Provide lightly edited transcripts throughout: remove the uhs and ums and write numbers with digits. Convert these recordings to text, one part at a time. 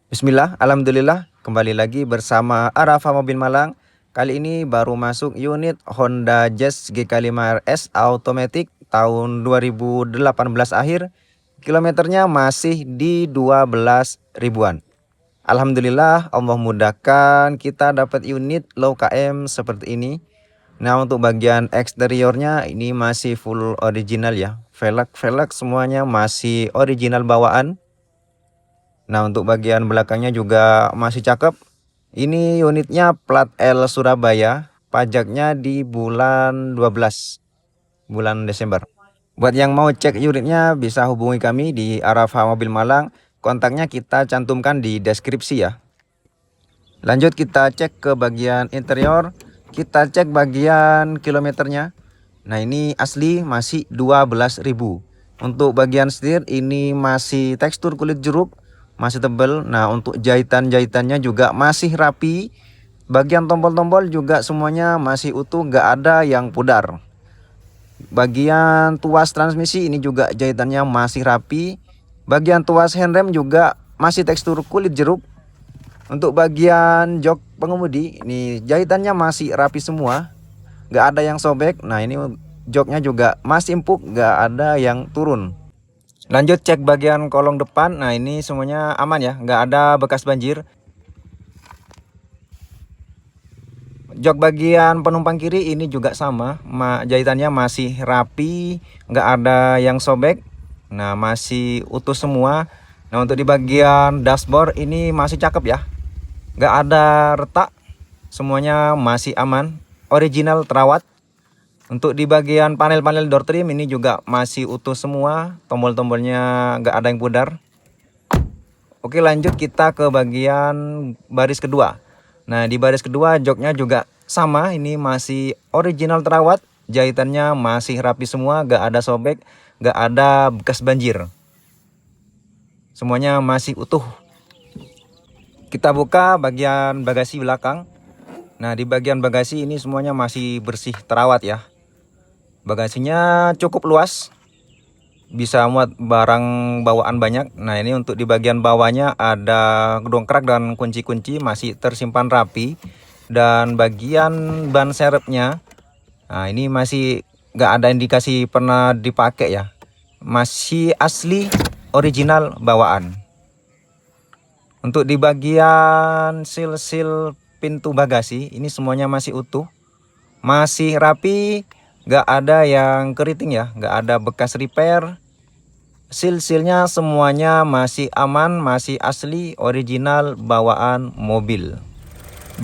Bismillah, Alhamdulillah, kembali lagi bersama Arafa Mobil Malang. Kali ini baru masuk unit Honda Jazz GK5RS Automatic tahun 2018 akhir. Kilometernya masih di 12 ribuan. Alhamdulillah, Allah mudahkan kita dapat unit low KM seperti ini. Nah, untuk bagian eksteriornya ini masih full original ya. Velg semuanya masih original bawaan. Nah, untuk bagian belakangnya juga masih cakep. Ini unitnya plat L Surabaya, pajaknya di bulan 12, bulan Desember. Buat yang mau cek unitnya bisa hubungi kami di Arafa Mobil Malang. Kontaknya kita cantumkan di deskripsi ya. Lanjut kita cek ke bagian interior. Kita cek bagian kilometernya. Nah, ini asli masih 12.000. Untuk bagian setir ini masih tekstur kulit jeruk, masih tebal. Nah, untuk jahitannya juga masih rapi. Bagian tombol-tombol juga semuanya masih utuh, nggak ada yang pudar. Bagian tuas transmisi ini juga jahitannya masih rapi. Bagian tuas handrem juga masih tekstur kulit jeruk. Untuk bagian jok pengemudi ini jahitannya masih rapi semua, nggak ada yang sobek. Nah, ini joknya juga masih empuk, nggak ada yang turun. Lanjut cek bagian kolong depan. Nah, ini semuanya aman ya, nggak ada bekas banjir. Jok bagian penumpang kiri ini juga sama, jahitannya masih rapi, nggak ada yang sobek. Nah, masih utuh semua. Nah, untuk di bagian dashboard ini masih cakep ya, nggak ada retak, semuanya masih aman, original terawat. Untuk di bagian panel-panel door trim ini juga masih utuh semua, tombol-tombolnya nggak ada yang pudar. Oke, lanjut kita ke bagian baris kedua. Nah, di baris kedua joknya juga sama, ini masih original terawat, jahitannya masih rapi semua, nggak ada sobek, nggak ada bekas banjir. Semuanya masih utuh. Kita buka bagian bagasi belakang. Nah, di bagian bagasi ini semuanya masih bersih terawat ya. Bagasinya cukup luas, bisa muat barang bawaan banyak. Nah, ini untuk di bagian bawahnya ada dongkrak dan kunci-kunci masih tersimpan rapi. Dan bagian ban serepnya, nah ini masih nggak ada indikasi pernah dipakai ya, masih asli original bawaan. Untuk di bagian sil-sil pintu bagasi ini semuanya masih utuh, masih rapi. Gak ada yang keriting ya, gak ada bekas repair. Sil-silnya semuanya masih aman, masih asli original bawaan mobil.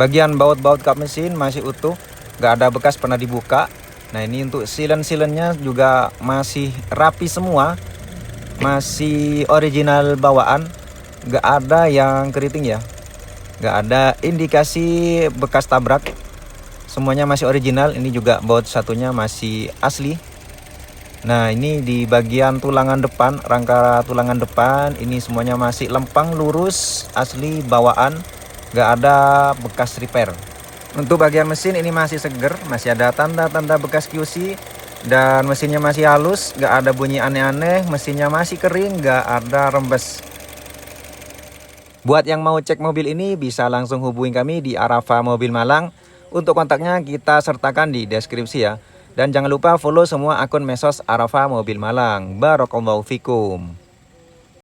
Bagian baut-baut kap mesin masih utuh, gak ada bekas pernah dibuka. Nah, ini untuk silen-silennya juga masih rapi semua, masih original bawaan, gak ada yang keriting ya, gak ada indikasi bekas tabrak. Semuanya masih original, ini juga baut satunya masih asli. Nah, ini di bagian tulangan depan, rangka tulangan depan, ini semuanya masih lempang lurus, asli bawaan, gak ada bekas repair. Untuk bagian mesin ini masih seger, masih ada tanda-tanda bekas QC, dan mesinnya masih halus, gak ada bunyi aneh-aneh, mesinnya masih kering, gak ada rembes. Buat yang mau cek mobil ini bisa langsung hubungi kami di Arafa Mobil Malang. Untuk kontaknya kita sertakan di deskripsi ya. Dan jangan lupa follow semua akun medsos Arafa Mobil Malang. Barakallahu fikum.